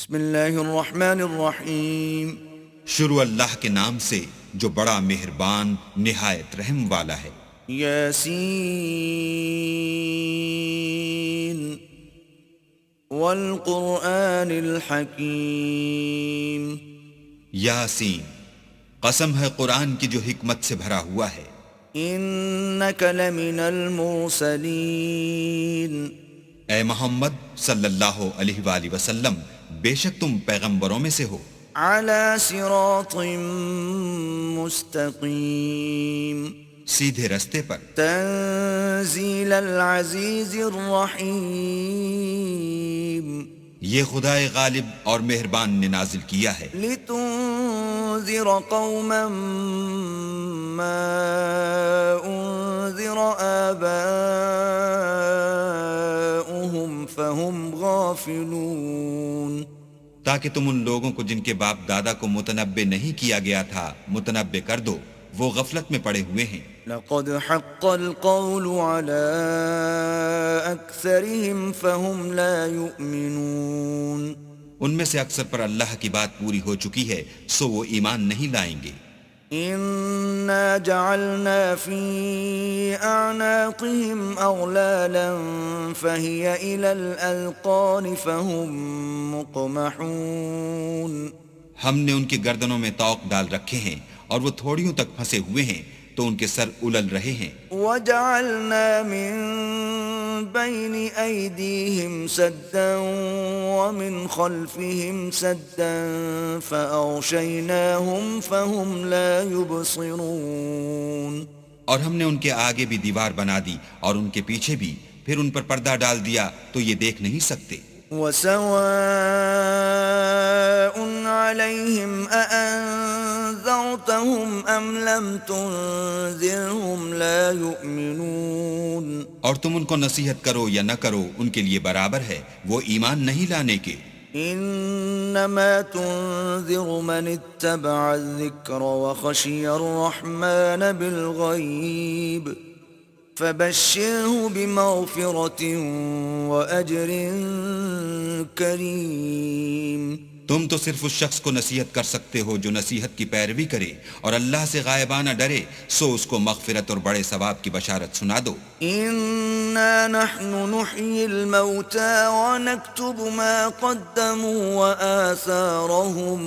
بسم اللہ الرحمن الرحیم. شروع اللہ کے نام سے جو بڑا مہربان نہایت رحم والا ہے. یاسین والقرآن الحکیم. یاسین، قسم ہے قرآن کی جو حکمت سے بھرا ہوا ہے. انک لمن المرسلین. اے محمد صلی اللہ علیہ وآلہ وسلم، بے شک تم پیغمبروں میں سے ہو. علی صراط مستقیم. سیدھے رستے پر. تنزیل العزیز الرحیم. یہ خدائے غالب اور مہربان نے نازل کیا ہے. لتنذر قوما ما انذر آباؤهم فهم غافلون. تاکہ تم ان لوگوں کو جن کے باپ دادا کو متنبع نہیں کیا گیا تھا متنبع کر دو، وہ غفلت میں پڑے ہوئے ہیں. لقد حق القول على اکثرهم فهم لا يؤمنون. ان میں سے اکثر پر اللہ کی بات پوری ہو چکی ہے سو وہ ایمان نہیں لائیں گے. انا جعلنا في اعناقهم اغلالا فهي الى الاذقان فهم مقمحون. ہم نے ان کی گردنوں میں طوق ڈال رکھے ہیں اور وہ تھوڑیوں تک پھنسے ہوئے ہیں تو ان کے سر الل رہے ہیں. وجعلنا من بين ايديهم سدا ومن خلفهم سدا فاغشيناهم فهم لا يبصرون. اور ہم نے ان کے آگے بھی دیوار بنا دی اور ان کے پیچھے بھی، پھر ان پر پردہ ڈال دیا تو یہ دیکھ نہیں سکتے. وسواء عليهم أأنذرتهم أم لم تنذرهم لا يؤمنون. اور تم ان کو نصیحت کرو یا نہ کرو ان کے لیے برابر ہے، وہ ایمان نہیں لانے کے. انما تنذر من اتبع الذکر وخشی الرحمن بالغیب فبشره بمغفرة وأجر کریم. تم تو صرف اس شخص کو نصیحت کر سکتے ہو جو نصیحت کی پیروی کرے اور اللہ سے غائبانہ ڈرے، سو اس کو مغفرت اور بڑے ثواب کی بشارت سنا دو. انا نحن نحيي الموتى ونكتب ما قدموا وآثارهم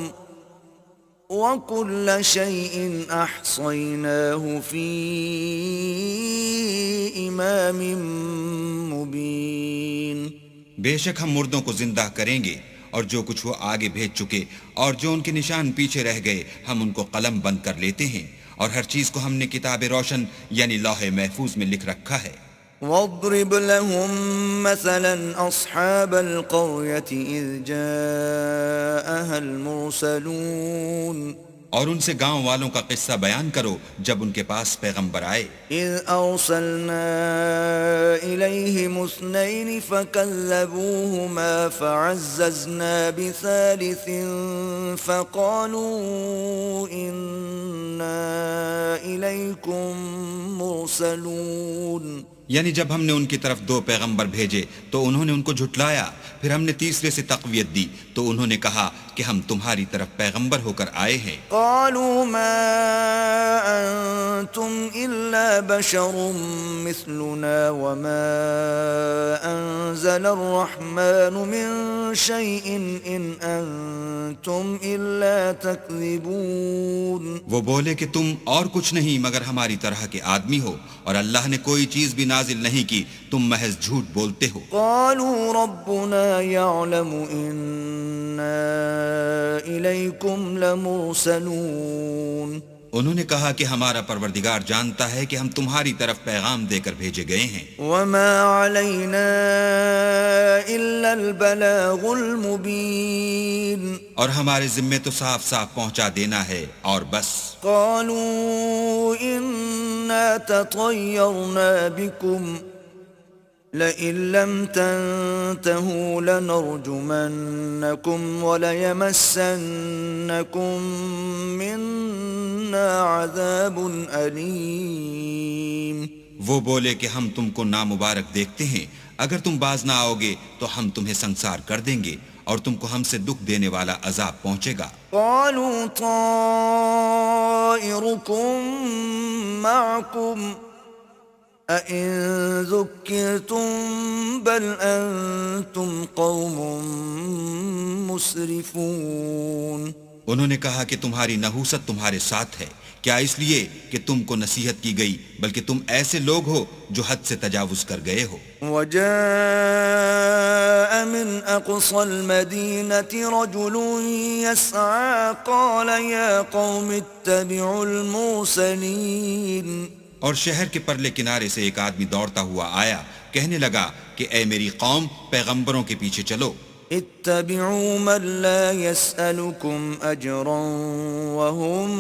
وكل شيء احصيناه في امام مبين. بے شک ہم مردوں کو زندہ کریں گے اور جو کچھ وہ آگے بھیج چکے اور جو ان کے نشان پیچھے رہ گئے ہم ان کو قلم بند کر لیتے ہیں، اور ہر چیز کو ہم نے کتاب روشن یعنی لوح محفوظ میں لکھ رکھا ہے. واضرب لهم مثلا اصحاب القرية اذ جاءها المرسلون. اور ان سے گاؤں والوں کا قصہ بیان کرو جب ان کے پاس پیغمبر آئے. اذ ارسلنا الیہم اثنین فکذبوہما فعززنا بثالث فقالوا انا الیکم مرسلون. یعنی جب ہم نے ان کی طرف 2 پیغمبر بھیجے تو انہوں نے ان کو جھٹلایا، پھر ہم نے تیسرے سے تقویت دی تو انہوں نے کہا کہ ہم تمہاری طرف پیغمبر ہو کر آئے ہیں. قالوا ما انتم الا بشر مثلنا وما انزل الرحمن من شيء ان انتم الا تكذبون. وہ بولے کہ تم اور کچھ نہیں مگر ہماری طرح کے آدمی ہو اور اللہ نے کوئی چیز بھی نازل نہیں کی، تم محض جھوٹ بولتے ہو. قالوا ربنا يعلم إنا إليكم لمرسلون. انہوں نے کہا کہ ہمارا پروردگار جانتا ہے کہ ہم تمہاری طرف پیغام دے کر بھیجے گئے ہیں. وما علينا إلا البلاغ المبين. اور ہمارے ذمے تو صاف صاف پہنچا دینا ہے اور بس. قالوا إنا تطيرنا بكم لئن لم تنتهوا لنرجمنكم وليمسنكم منا عذاب أليم. وہ بولے کہ ہم تم کو نامبارک دیکھتے ہیں، اگر تم باز نہ آؤ گے تو ہم تمہیں سنسار کر دیں گے اور تم کو ہم سے دکھ دینے والا عذاب پہنچے گا۔ قالوا طائركم معكم أئن ذكرتم بل أنتم قوم مسرفون۔ انہوں نے کہا کہ تمہاری نحوست تمہارے ساتھ ہے، کیا اس لیے کہ تم کو نصیحت کی گئی، بلکہ تم ایسے لوگ ہو جو حد سے تجاوز کر گئے ہو۔ وجاء من أقصى المدينة رجل يسعى قال يا قوم اتبعوا المرسلين۔ اور شہر کے پرلے کنارے سے ایک آدمی دوڑتا ہوا آیا، کہنے لگا کہ اے میری قوم، پیغمبروں کے پیچھے چلو۔ اتبعوا من لا يسألكم أجرا وهم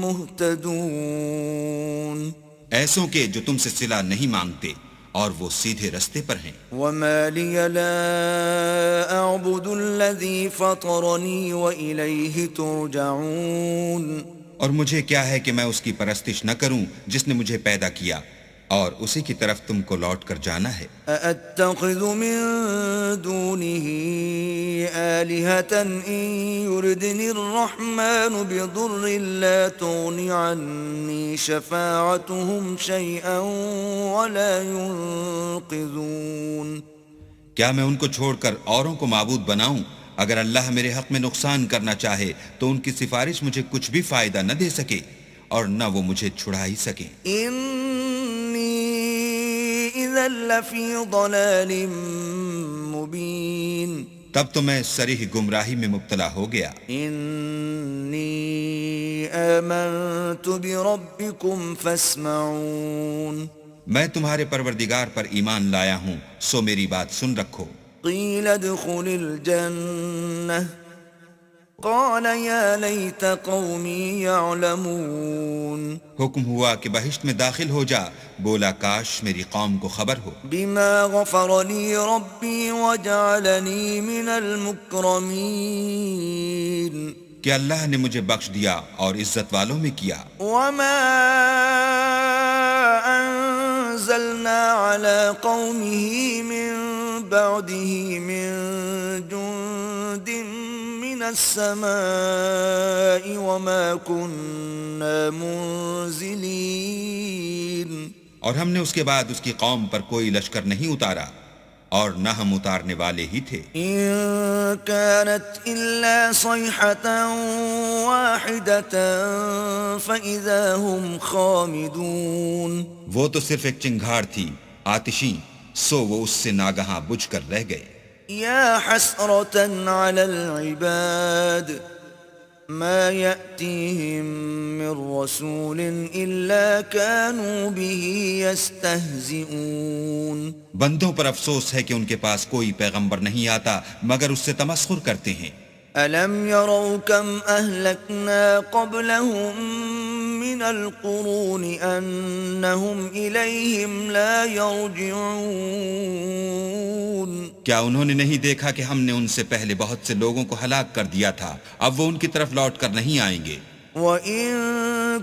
مهتدون۔ ایسوں کے جو تم سے صلہ نہیں مانگتے اور وہ سیدھے رستے پر ہیں۔ وما لي لا أعبد الذي فطرني وإليه ترجعون۔ اور مجھے کیا ہے کہ میں اس کی پرستش نہ کروں جس نے مجھے پیدا کیا، اور اسی کی طرف تم کو لوٹ کر جانا ہے۔ أأتخذ من دونه آلهة إن يردني الرحمن بضر لا تغن عني شفاعتهم شيئا ولا ينقذون۔ کیا میں ان کو چھوڑ کر اوروں کو معبود بناؤں؟ اگر اللہ میرے حق میں نقصان کرنا چاہے تو ان کی سفارش مجھے کچھ بھی فائدہ نہ دے سکے اور نہ وہ مجھے چھڑا ہی سکیں۔ إذا لفي ضلال مبين۔ تب تو میں صریح گمراہی میں مبتلا ہو گیا۔ إني آمنت بربكم فاسمعون۔ میں تمہارے پروردگار پر ایمان لایا ہوں، سو میری بات سن رکھو۔ قيل ادخل الجنة قال يا ليت قومي يعلمون۔ حکم ہوا کہ بہشت میں داخل ہو جا، بولا کاش میری قوم کو خبر ہو۔ بما غفر لي ربي وجعلني من المكرمين۔ کہ اللہ نے مجھے بخش دیا اور عزت والوں میں کیا۔ وما أنزلنا على قومه من بعده من جند من السماء وما كنا منزلين۔ اور ہم نے اس کے بعد اس کی قوم پر کوئی لشکر نہیں اتارا اور نہ ہم اتارنے والے ہی تھے۔ إن كانت إلا صيحة واحدة فإذا هم خامدون۔ وہ تو صرف ایک چنگھاڑ تھی آتشی، سو وہ اس سے ناگہاں بجھ کر رہ گئے۔ يا حسرة على العباد ما يأتيهم من رسول إلا كانوا به يستهزئون۔ بندوں پر افسوس ہے کہ ان کے پاس کوئی پیغمبر نہیں آتا مگر اس سے تمسخر کرتے ہیں۔ ألم يروا كم أهلكنا قبلهم من القرون أنهم إليهم لا يرجعون۔ کیا انہوں نے نہیں دیکھا کہ ہم نے ان سے پہلے بہت سے لوگوں کو ہلاک کر دیا تھا، اب وہ ان کی طرف لوٹ کر نہیں آئیں گے۔ وَإِن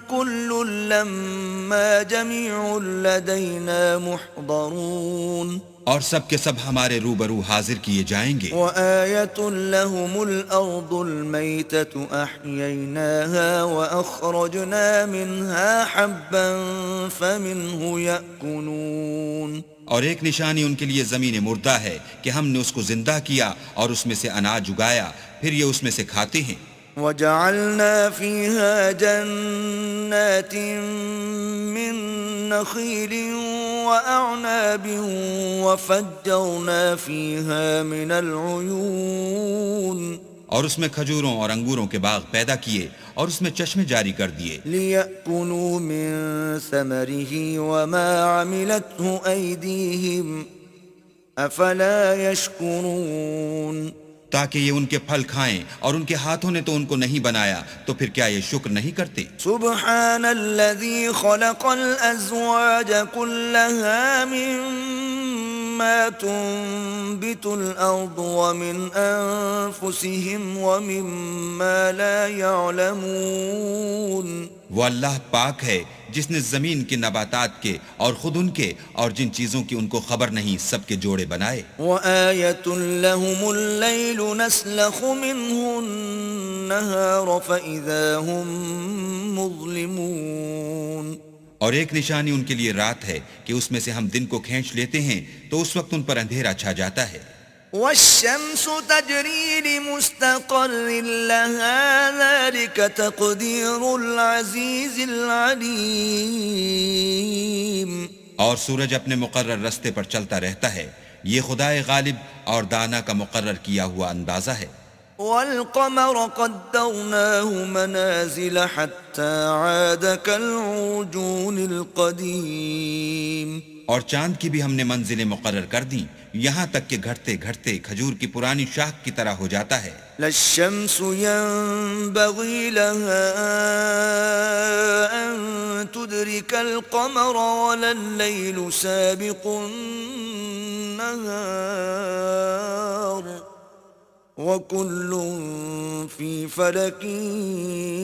كُلٌّ لَّمَّا جَمِيعٌ لَّدَيْنَا مُحْضَرُونَ۔ اور سب کے سب ہمارے روبرو حاضر کیے جائیں گے۔ وَآيَةٌ لَّهُمُ الْأَرْضُ الْمَيْتَةُ أَحْيَيْنَاهَا وَأَخْرَجْنَا مِنْهَا حَبًّا فَمِنْهُ يَأْكُلُونَ۔ اور ایک نشانی ان کے لیے زمین مردہ ہے کہ ہم نے اس کو زندہ کیا اور اس میں سے اناج اگایا، پھر یہ اس میں سے کھاتے ہیں۔ وَجَعَلْنَا فِيهَا جَنَّاتٍ مِّن نَّخِيلٍ وَأَعْنَابٍ وَفَجَّرْنَا فِيهَا مِنَ الْعُيُونِ۔ اور اس میں کھجوروں اور انگوروں کے باغ پیدا کیے اور اس میں چشمے جاری کر دیے۔ لِيَأْكُلُوا مِن ثَمَرِهِ وَمَا عَمِلَتْهُ أَيْدِيهِمْ أَفَلَا يَشْكُرُونَ۔ تاکہ یہ ان کے پھل کھائیں، اور ان کے ہاتھوں نے تو ان کو نہیں بنایا، تو پھر کیا یہ شکر نہیں کرتے؟ سبحان الذي خلق الأزواج كلها مما تنبت الأرض ومن أنفسهم ومما لا يعلمون۔ وہ اللہ پاک ہے جس نے زمین کے نباتات کے اور خود ان کے اور جن چیزوں کی ان کو خبر نہیں سب کے جوڑے بنائے. وآية لهم الليل نسلخ منه النهار فإذا هم مظلمون. اور ایک نشانی ان کے لیے رات ہے کہ اس میں سے ہم دن کو کھینچ لیتے ہیں تو اس وقت ان پر اندھیرا چھا جاتا ہے. والشمس تجري لمستقر لها ذلك تقدير العزيز العليم. اور سورج اپنے مقرر رستے پر چلتا رہتا ہے، یہ خدائے غالب اور دانا کا مقرر کیا ہوا اندازہ ہے. والقمر قدرناه منازل حتى عاد كالعرجون القديم. اور چاند کی بھی ہم نے منزلیں مقرر کر دیں یہاں تک کہ گھٹتے گھٹتے کھجور کی پرانی شاخ کی طرح ہو جاتا ہے. لا الشمس ينبغي لها أن تدرك القمر ولا الليل سابق النهار وكل في فلك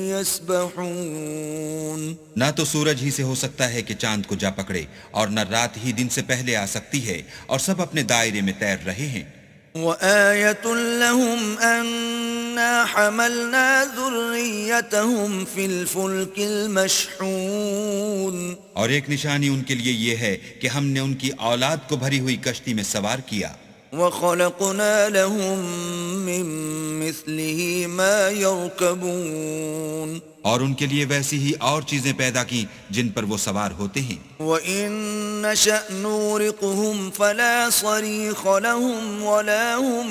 يسبحون. نہ تو سورج ہی سے ہو سکتا ہے کہ چاند کو جا پکڑے اور نہ رات ہی دن سے پہلے آ سکتی ہے اور سب اپنے دائرے میں تیر رہے ہیں. وآية لهم أنا حملنا ذريتهم في الفلك المشحون. اور ایک نشانی ان کے لیے یہ ہے کہ ہم نے ان کی اولاد کو بھری ہوئی کشتی میں سوار کیا. وخلقنا لهم من مثله ما يركبون. اور ان کے لیے ویسی ہی اور چیزیں پیدا کی جن پر وہ سوار ہوتے ہیں. وَإِن نَّشَأْ نُغْرِقْهُمْ فَلَا صَرِيخَ لَهُمْ وَلَا هُمْ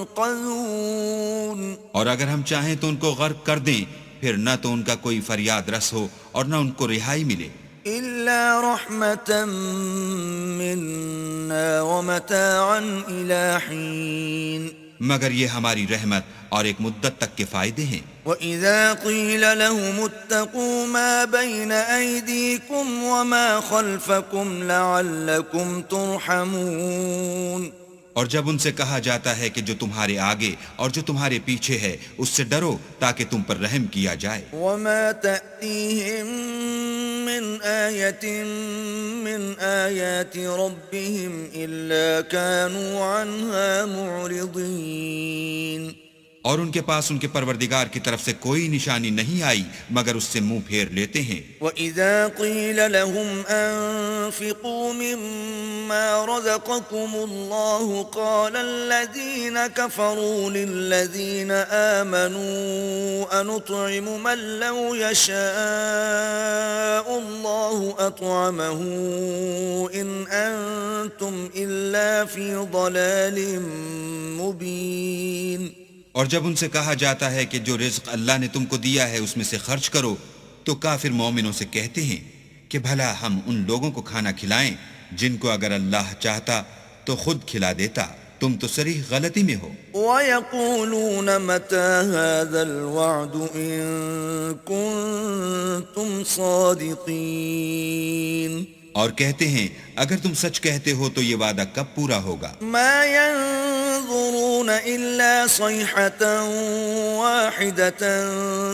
يُنقَذُونَ. اور اگر ہم چاہیں تو ان کو غرق کر دیں پھر نہ تو ان کا کوئی فریاد رس ہو اور نہ ان کو رہائی ملے. إِلَّا رَحْمَةً مِّنَّا وَمَتَاعًا إِلَىٰ حِينٍ. مگر یہ ہماری رحمت اور ایک مدت تک کے فائدے ہیں. وَإِذَا قِيلَ لَهُمُ اتَّقُوا مَا بَيْنَ أَيْدِيكُمْ وَمَا خَلْفَكُمْ لَعَلَّكُمْ تُرْحَمُونَ. اور جب ان سے کہا جاتا ہے کہ جو تمہارے آگے اور جو تمہارے پیچھے ہے اس سے ڈرو تاکہ تم پر رحم کیا جائے. وَمَا تَأْتِيهِم مِّنْ آيَةٍ مِّنْ آيَاتِ رَبِّهِمْ إِلَّا كَانُوا عَنْهَا مُعْرِضِينَ. اور ان کے پاس ان کے پروردگار کی طرف سے کوئی نشانی نہیں آئی مگر اس سے منہ پھیر لیتے ہیں. وَإِذَا قِيلَ لَهُمْ أَنفِقُوا مِمَّا رَزَقَكُمُ اللَّهُ قَالَ الَّذِينَ كَفَرُوا لِلَّذِينَ آمَنُوا أَنُطْعِمُ مَن لَّوْ يَشَاءُ اللَّهُ أَطْعَمَهُ إِنْ أَنتُمْ إِلَّا فِي ضَلَالٍ مُّبِينٍ. اور جب ان سے کہا جاتا ہے کہ جو رزق اللہ نے تم کو دیا ہے اس میں سے خرچ کرو تو کافر مومنوں سے کہتے ہیں کہ بھلا ہم ان لوگوں کو کھانا کھلائیں جن کو اگر اللہ چاہتا تو خود کھلا دیتا، تم تو صریح غلطی میں ہو. وَيَقُولُونَ مَتَى هَذَا الْوَعْدُ إِن كُنتُمْ صَادِقِينَ. اور کہتے ہیں اگر تم سچ کہتے ہو تو یہ وعدہ کب پورا ہوگا. مَا يَنظُرُونَ إِلَّا صَيْحَةً وَاحِدَةً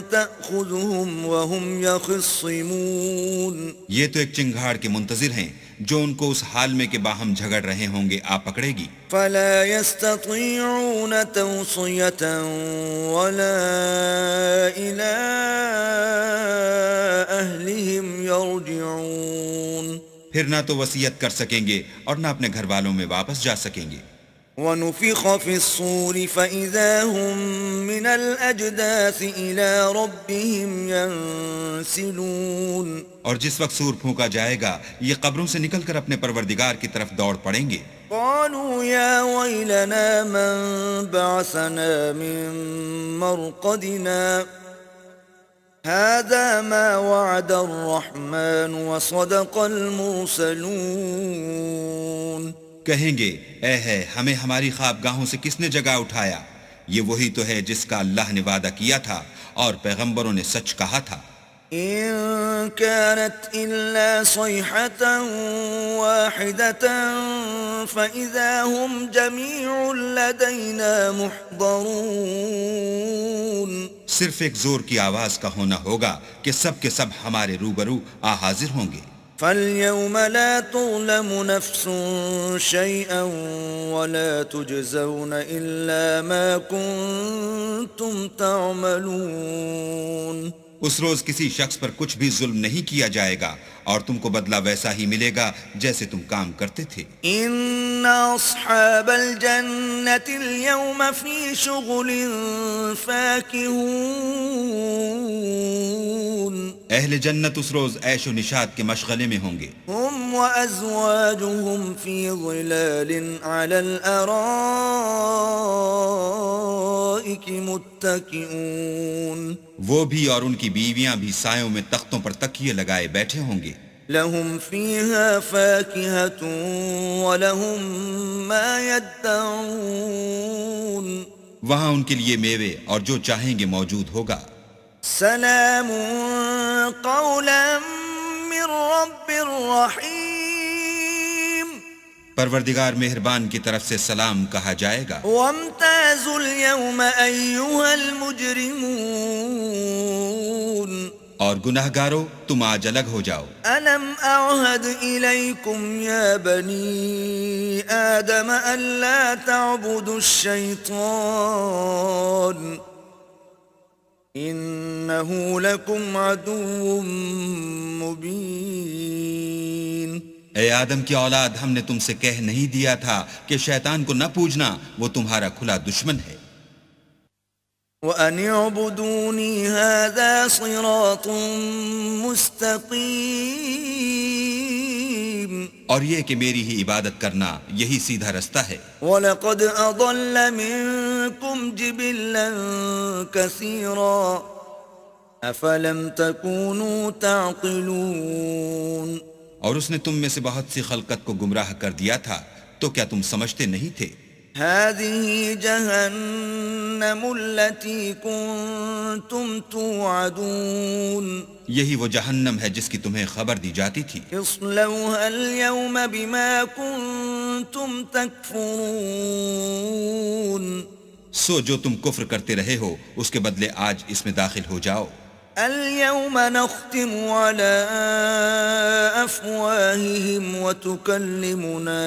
تَأْخُذُهُمْ وَهُمْ يَخِصِّمُونَ. یہ تو ایک چنگھاڑ کے منتظر ہیں جو ان کو اس حال میں کہ باہم جھگڑ رہے ہوں گے آ پکڑے گی. فَلَا يَسْتَطِيعُونَ تَوْصِيَةً وَلَا إِلَىٰ أَهْلِهِمْ يَرْجِعُونَ. پھر نہ تو وصیت کر سکیں گے اور نہ اپنے گھر والوں میں واپس جا سکیں گے. وَنُفِخَ فِي الصُّورِ فَإِذَا هُم مِّنَ الْأَجْدَاثِ إِلَىٰ رَبِّهِمْ يَنسِلُونَ. اور جس وقت سور پھونکا جائے گا یہ قبروں سے نکل کر اپنے پروردگار کی طرف دوڑ پڑیں گے. قَالُوا يَا وَيْلَنَا مَن بَعَثَنَا مِن مَّرْقَدِنَا هَٰذَا مَا وَعَدَ الرَّحْمَٰنُ وَصَدَقَ الْمُرْسَلُونَ. کہیں گے اے ہے ہمیں ہماری خوابگاہوں سے کس نے جگا اٹھایا، یہ وہی تو ہے جس کا اللہ نے وعدہ کیا تھا اور پیغمبروں نے سچ کہا تھا. إن كانت إلا صيحة واحدة فإذا هم جميع لدينا محضرون. صرف ایک زور کی آواز کا ہونا ہوگا کہ سب کے سب ہمارے روبرو حاضر ہوں گے. فاليوم لا تظلم نفس شيئا ولا تجزون إلا ما كنتم تعملون. اس روز کسی شخص پر کچھ بھی ظلم نہیں کیا جائے گا اور تم کو بدلہ ویسا ہی ملے گا جیسے تم کام کرتے تھے. ان اصحاب الجنة اليوم في شغل فاكهون. اہل جنت اس روز عیش و نشاط کے مشغلے میں ہوں گے. هم وازواجهم في ظلال على الارائك متكئون. وہ بھی اور ان کی بیویاں بھی سایوں میں تختوں پر تکیے لگائے بیٹھے ہوں گے. لهم فيها فاكهة ولهم ما يدعون. وہاں ان کے لیے میوے اور جو چاہیں گے موجود ہوگا. سلام قولا من رب رحیم. پروردگار مہربان کی طرف سے سلام کہا جائے گا. وامتازوا اليوم أيها المجرمون. اور گناہ گارو تم آج الگ ہو جاؤ. ألم أعهد إليكم يا بني آدم ألا تعبدوا الشيطان إنه لكم عدو مبين. اے آدم کی اولاد، ہم نے تم سے کہہ نہیں دیا تھا کہ شیطان کو نہ پوجنا، وہ تمہارا کھلا دشمن ہے. وَأَنِ اعْبُدُونِي هَذَا صِرَاطٌ مُسْتَقِيمٌ. اور یہ کہ میری ہی عبادت کرنا یہی سیدھا رستہ ہے. وَلَقَدْ أَضَلَّ مِنكُمْ جِبِلًّا كَثِيرًا أَفَلَمْ تَكُونُوا تَعْقِلُونَ. اور اس نے تم میں سے بہت سی خلقت کو گمراہ کر دیا تھا، تو کیا تم سمجھتے نہیں تھے؟ هذه جهنم التي كنتم توعدون. یہی وہ جہنم ہے جس کی تمہیں خبر دی جاتی تھی. اصلوها اليوم بما كنتم تكفرون. سو جو تم کفر کرتے رہے ہو اس کے بدلے آج اس میں داخل ہو جاؤ. اليوم نختم على أفواههم وتكلمنا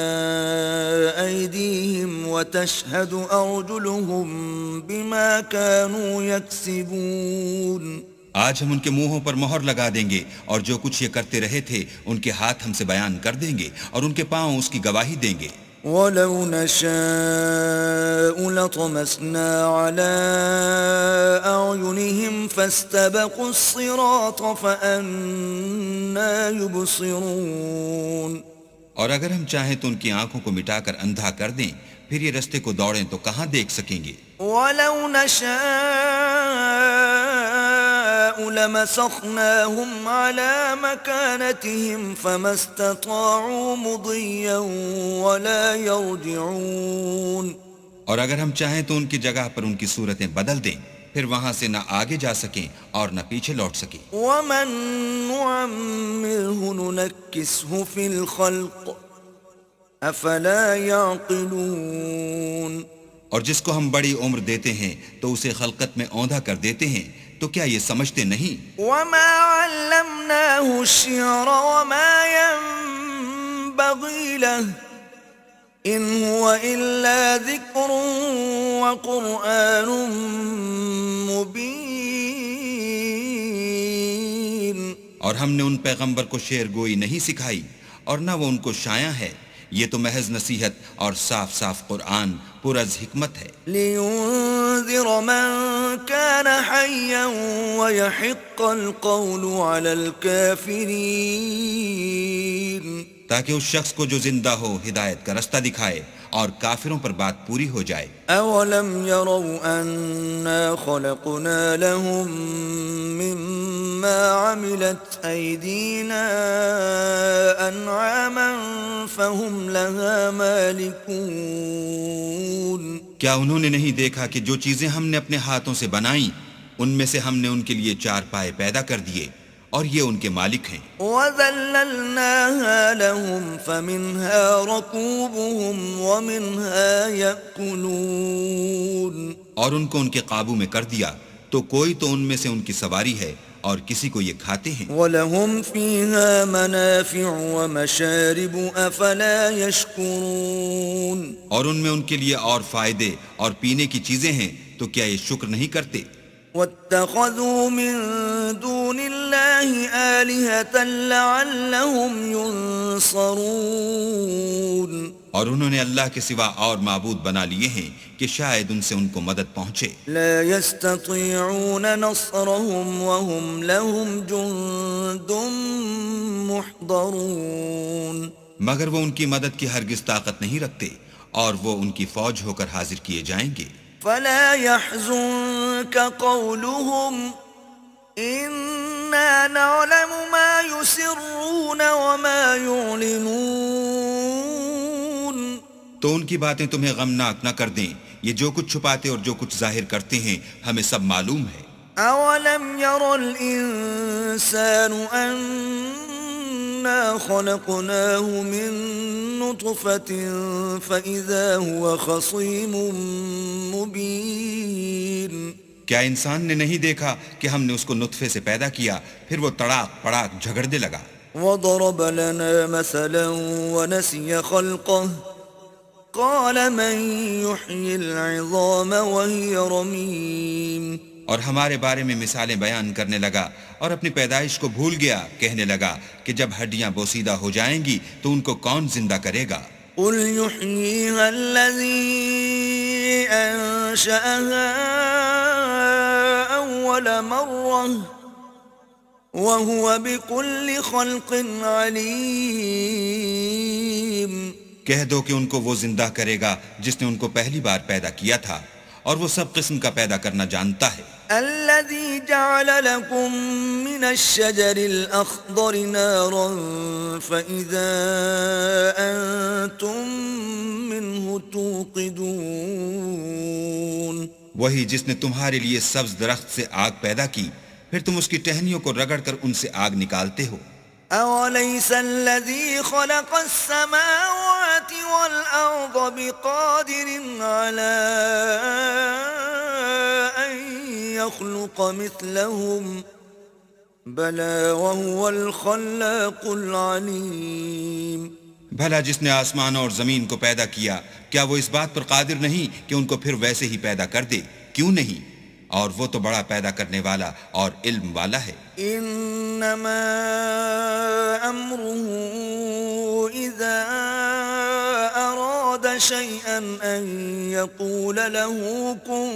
أيديهم وتشهد أرجلهم بما كانوا يكسبون. آج ہم ان کے منہوں پر مہر لگا دیں گے اور جو کچھ یہ کرتے رہے تھے ان کے ہاتھ ہم سے بیان کر دیں گے اور ان کے پاؤں اس کی گواہی دیں گے. وَلَوْ نَشَاءُ لَطَمَسْنَا عَلَىٰ أَعْيُنِهِمْ فَاسْتَبَقُوا الصِّرَاطَ فَأَنَّىٰ يُبْصِرُونَ. اور اگر ہم چاہیں تو ان کی آنکھوں کو مٹا کر اندھا کر دیں، پھر یہ رستے کو دوڑیں تو کہاں دیکھ سکیں گے. وَلَوْ نَشَاءُ لَمَسَخْنَاهُمْ عَلَىٰ مَكَانَتِهِمْ فَمَا اسْتَطَاعُوا مُضِيًّا وَلَا يَرْجِعُونَ. اور اگر ہم چاہیں تو ان کی جگہ پر ان کی صورتیں بدل دیں، پھر وہاں سے نہ آگے جا سکیں اور نہ پیچھے لوٹ سکیں. وَمَن نُعَمِّرْهُ نُنَكِّسْهُ فِي الْخَلْقِ أَفَلَا يَعْقِلُونَ. اور جس کو ہم بڑی عمر دیتے ہیں تو اسے خلقت میں اوندھا کر دیتے ہیں، تو کیا یہ سمجھتے نہیں؟ وَمَا عَلَّمْنَاهُ الشِّعْرَ وَمَا يَنبَغِي لَهُ إِنْ هُوَ إِلَّا ذِكْرٌ وَقُرْآنٌ مُبِينٌ. اور ہم نے ان پیغمبر کو شعر گوئی نہیں سکھائی اور نہ وہ ان کو شایع ہے، یہ تو محض نصیحت اور صاف صاف قرآن پر از حکمت ہے. لِيُنذِرَ مَن كَانَ حَيًّا وَيَحِقَّ الْقَوْلُ عَلَى الْكَافِرِينَ. تاکہ اس شخص کو جو زندہ ہو ہدایت کا رستہ دکھائے اور کافروں پر بات پوری ہو جائے. أَوَلَمْ يَرَوْا أَنَّا خَلَقْنَا لَهُم مِّمَّا عَمِلَتْ أَيْدِينَا أَنْعَامًا فَهُمْ لَهَا مَالِكُونَ. کیا انہوں نے نہیں دیکھا کہ جو چیزیں ہم نے اپنے ہاتھوں سے بنائیں ان میں سے ہم نے ان کے لیے چار پائے پیدا کر دیے اور یہ ان کے مالک ہیں. وَذَلَّلْنَاهَا لَهُمْ فَمِنْهَا رَكُوبُهُمْ وَمِنْهَا يَأْكُلُونَ اور ان کو ان کے قابو میں کر دیا تو کوئی تو ان میں سے ان کی سواری ہے اور کسی کو یہ کھاتے ہیں. وَلَهُمْ فِيهَا مَنَافِعُ وَمَشَارِبُ أَفَلَا يَشْكُرُونَ اور ان میں ان کے لیے اور فائدے اور پینے کی چیزیں ہیں تو کیا یہ شکر نہیں کرتے؟ وَاتَّخَذُوا مِن دُونِ اللَّهِ آلِهَةً لَعَلَّهُمْ يُنصَرُونَ اور انہوں نے اللہ کے سوا اور معبود بنا لیے ہیں کہ شاید ان سے ان کو مدد پہنچے. لا يستطيعون نصرهم وهم لهم جند محضرون مگر وہ ان کی مدد کی ہرگز طاقت نہیں رکھتے اور وہ ان کی فوج ہو کر حاضر کیے جائیں گے. فلا يحزنك قولهم إنا نعلم ما يسرون وما يعلنون تو ان کی باتیں تمہیں غمناک نہ کر دیں. یہ جو کچھ چھپاتے اور جو کچھ ظاہر کرتے ہیں ہمیں سب معلوم ہے. أولم ير الإنسان أنا خلقناه من نطفة فإذا هو خصيم مبين کیا انسان نے نہیں دیکھا کہ ہم نے اس کو نطفے سے پیدا کیا پھر وہ تڑاک پڑاک جھگڑنے لگا. وضرب لنا مثلا ونسي خلقه قال من يحيي العظام وهي رميم اور ہمارے بارے میں مثالیں بیان کرنے لگا اور اپنی پیدائش کو بھول گیا. کہنے لگا کہ جب ہڈیاں بوسیدہ ہو جائیں گی تو ان کو کون زندہ کرے گا؟ قل يحييها الذي أنشأها أول مرة وهو بكل خلق عليم کہہ دو کہ ان کو وہ زندہ کرے گا جس نے ان کو پہلی بار پیدا کیا تھا اور وہ سب قسم کا پیدا کرنا جانتا ہے. الذي جعل لكم من الشجر الأخضر نارا فإذا أنتم منه توقدون وہی جس نے تمہارے لیے سبز درخت سے آگ پیدا کی پھر تم اس کی ٹہنیوں کو رگڑ کر ان سے آگ نکالتے ہو. أوليس الذي خلق السماوات والأرض بقادر على أن يخلق مثلهم بلى وهو الخلاق العليم بھلا جس نے آسمان اور زمین کو پیدا کیا کیا وہ اس بات پر قادر نہیں کہ ان کو پھر ویسے ہی پیدا کر دے؟ کیوں نہیں؟ اور وہ تو بڑا پیدا کرنے والا اور علم والا ہے. انما امره اذا اراد شيئا ان يقول له كن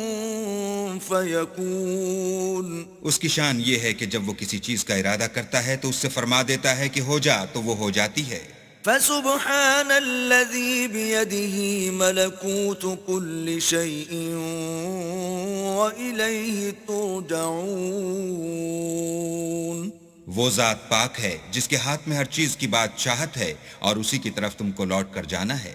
فيكون اس کی شان یہ ہے کہ جب وہ کسی چیز کا ارادہ کرتا ہے تو اس سے فرما دیتا ہے کہ ہو جا تو وہ ہو جاتی ہے. فسبحان الذي بيده ملكوت كل شيء وإليه ترجعون وہ ذات پاک ہے جس کے ہاتھ میں ہر چیز کی بادشاہت ہے اور اسی کی طرف تم کو لوٹ کر جانا ہے.